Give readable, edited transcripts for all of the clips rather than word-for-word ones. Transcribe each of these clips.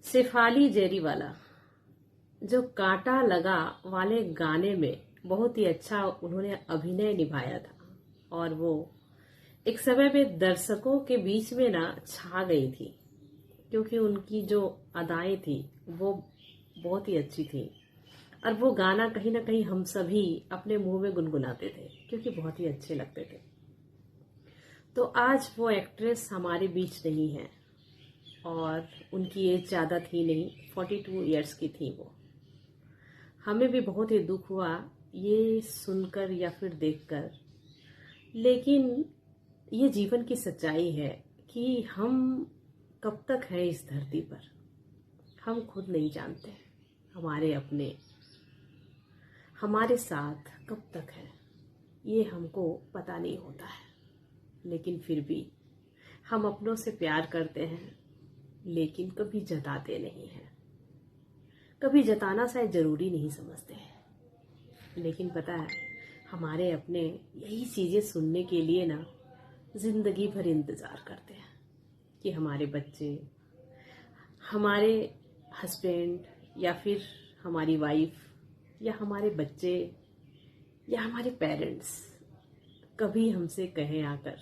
शेफाली जेरीवाला जो कांटा लगा वाले गाने में बहुत ही अच्छा उन्होंने अभिनय निभाया था और वो एक समय में दर्शकों के बीच में ना छा गई थी क्योंकि उनकी जो अदाएं थी वो बहुत ही अच्छी थी और वो गाना कहीं ना कहीं हम सभी अपने मुंह में गुनगुनाते थे क्योंकि बहुत ही अच्छे लगते थे। तो आज वो एक्ट्रेस हमारे बीच नहीं है और उनकी एज ज़्यादा थी नहीं, 42 इयर्स की थी वो। हमें भी बहुत ही दुख हुआ ये सुनकर या फिर देखकर, लेकिन ये जीवन की सच्चाई है कि हम कब तक हैं इस धरती पर हम खुद नहीं जानते। हमारे अपने हमारे साथ कब तक है ये हमको पता नहीं होता है, लेकिन फिर भी हम अपनों से प्यार करते हैं लेकिन कभी जताते नहीं हैं। कभी जताना शायद जरूरी नहीं समझते हैं, लेकिन पता है हमारे अपने यही चीजें सुनने के लिए ना जिंदगी भर इंतजार करते हैं कि हमारे बच्चे, हमारे हस्बैंड या फिर हमारी वाइफ या हमारे बच्चे या हमारे पेरेंट्स कभी हमसे कहें आकर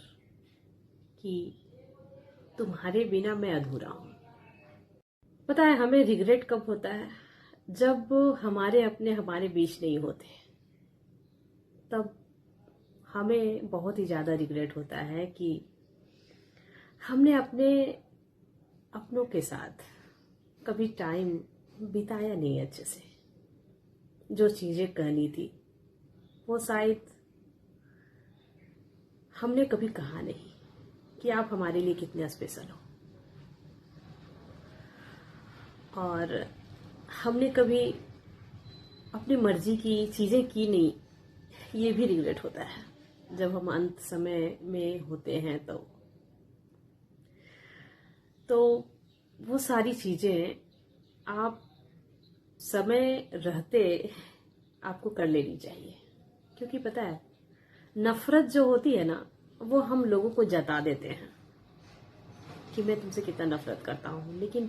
कि तुम्हारे बिना मैं अधूरा हूं। पता है हमें रिग्रेट कब होता है? जब हमारे अपने हमारे बीच नहीं होते, तब हमें बहुत ही ज्यादा रिग्रेट होता है कि हमने अपने अपनों के साथ कभी टाइम बिताया नहीं अच्छे से। जो चीजें कहनी थी वो शायद हमने कभी कहा नहीं कि आप हमारे लिए कितने स्पेशल हो, और हमने कभी अपनी मर्जी की चीजें की नहीं। ये भी रिग्रेट होता है जब हम अंत समय में होते हैं तो वो सारी चीजें आप समय रहते आपको कर लेनी चाहिए, क्योंकि पता है नफरत जो होती है ना वो हम लोगों को जता देते हैं कि मैं तुमसे कितना नफरत करता हूं, लेकिन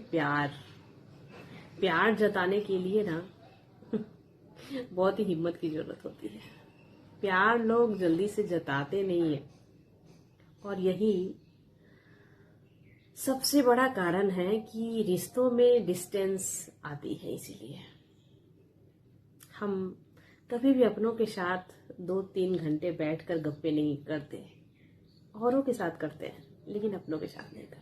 प्यार जताने के लिए ना बहुत ही हिम्मत की जरूरत होती है। प्यार लोग जल्दी से जताते नहीं है और यही सबसे बड़ा कारण है कि रिश्तों में डिस्टेंस आती है। इसीलिए हम कभी भी अपनों के साथ 2-3 घंटे बैठकर गप्पे नहीं करते, औरों के साथ करते हैं लेकिन अपनों के साथ नहीं करते।